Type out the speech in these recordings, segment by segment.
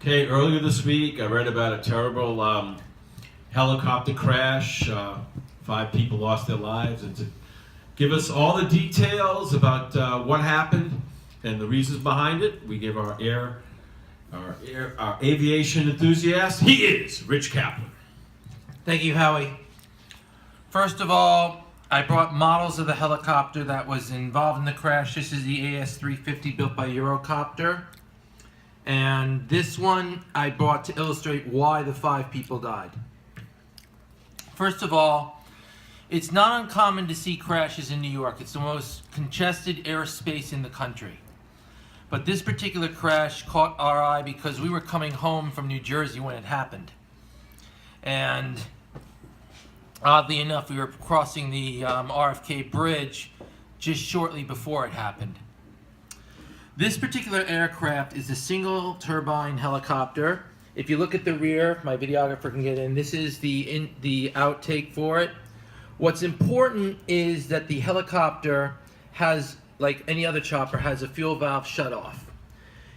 Okay, earlier this week I read about a terrible helicopter crash. 5 people lost their lives. And to give us all the details about what happened and the reasons behind it, we give our aviation enthusiast. He is Rich Kaplan. Thank you, Howie. First of all, I brought models of the helicopter that was involved in the crash. This is the AS350 built by Eurocopter. And this one I brought to illustrate why the 5 people died. First of all, it's not uncommon to see crashes in New York. It's the most congested airspace in the country. But this particular crash caught our eye because we were coming home from New Jersey when it happened. And oddly enough, we were crossing the RFK Bridge just shortly before it happened. This particular aircraft is a single turbine helicopter. If you look at the rear, my videographer can get in, this is the outtake for it. What's important is that the helicopter has, like any other chopper, has a fuel valve shut off.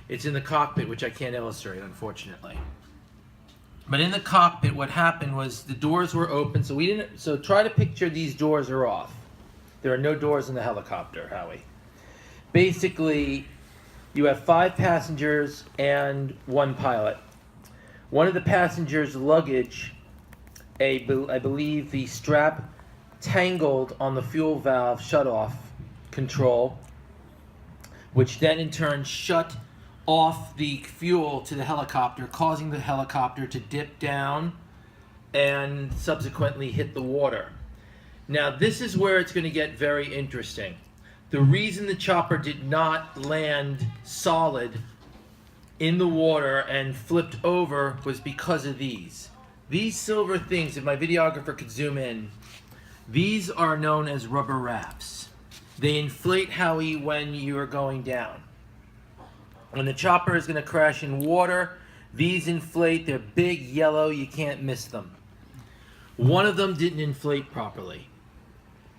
It's in the cockpit, which I can't illustrate, unfortunately. But in the cockpit, what happened was the doors were open, so try to picture these doors are off. There are no doors in the helicopter, Howie. Basically, you have 5 passengers and 1 pilot. One of the passengers' luggage, I believe the strap tangled on the fuel valve shutoff control, which then in turn shut off the fuel to the helicopter, causing the helicopter to dip down and subsequently hit the water. Now this is where it's going to get very interesting. The reason the chopper did not land solid in the water and flipped over was because of these. These silver things, if my videographer could zoom in, these are known as rubber rafts. They inflate, Howie, when you are going down. When the chopper is going to crash in water, these inflate. They're big, yellow, you can't miss them. One of them didn't inflate properly.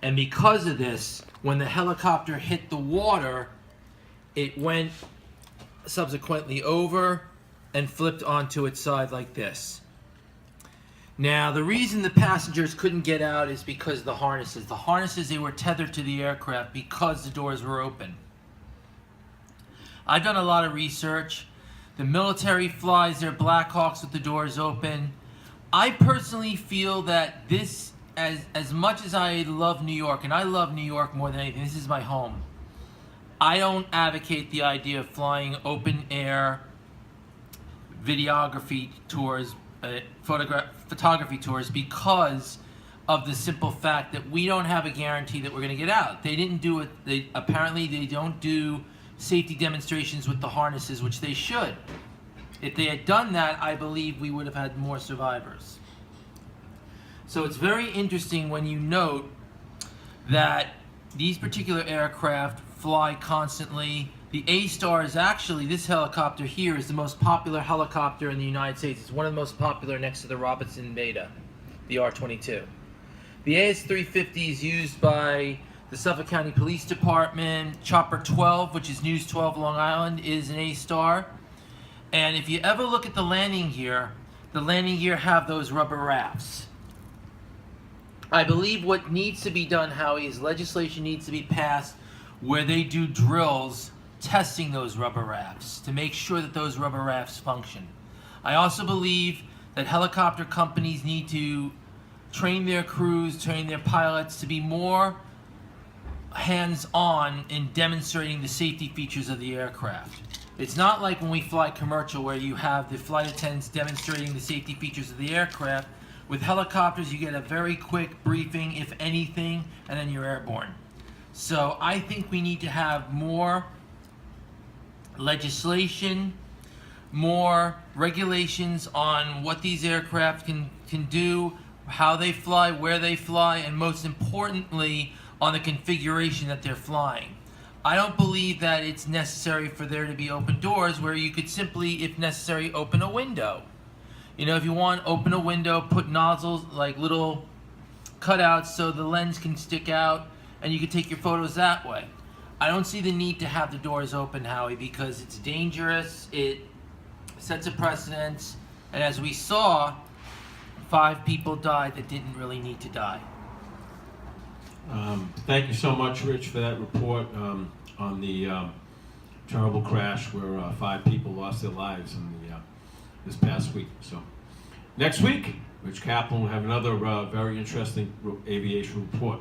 And because of this, when the helicopter hit the water, it went subsequently over and flipped onto its side like this. Now, the reason the passengers couldn't get out is because of the harnesses. The harnesses, they were tethered to the aircraft because the doors were open. I've done a lot of research. The military flies their Black Hawks with the doors open. I personally feel that this, as much as I love New York, and I love New York more than anything, this is my home. I don't advocate the idea of flying open air videography tours, photography tours, because of the simple fact that we don't have a guarantee that we're going to get out. They didn't do it. Apparently they don't do safety demonstrations with the harnesses, which they should. If they had done that, I believe we would have had more survivors. So it's very interesting when you note that these particular aircraft fly constantly. The A-Star is actually, this helicopter here is the most popular helicopter in the United States. It's one of the most popular next to the Robinson Beta, the R-22. The AS350 is used by the Suffolk County Police Department. Chopper 12, which is News 12 Long Island, is an A-Star. And if you ever look at the landing gear have those rubber rafts. I believe what needs to be done, Howie, is legislation needs to be passed where they do drills testing those rubber rafts to make sure that those rubber rafts function. I also believe that helicopter companies need to train their crews, train their pilots to be more hands-on in demonstrating the safety features of the aircraft. It's not like when we fly commercial where you have the flight attendants demonstrating the safety features of the aircraft. With helicopters, you get a very quick briefing, if anything, and then you're airborne. So I think we need to have more legislation, more regulations on what these aircraft can do, how they fly, where they fly, and most importantly, on the configuration that they're flying. I don't believe that it's necessary for there to be open doors where you could simply, if necessary, open a window. You know, if you want, open a window, put nozzles, like little cutouts so the lens can stick out, and you can take your photos that way. I don't see the need to have the doors open, Howie, because it's dangerous. sets a precedence, and as we saw, 5 people died that didn't really need to die. Thank you so much, Rich, for that report on the terrible crash where 5 people lost their lives in this past week. So, next week, Rich Kaplan will have another very interesting aviation report.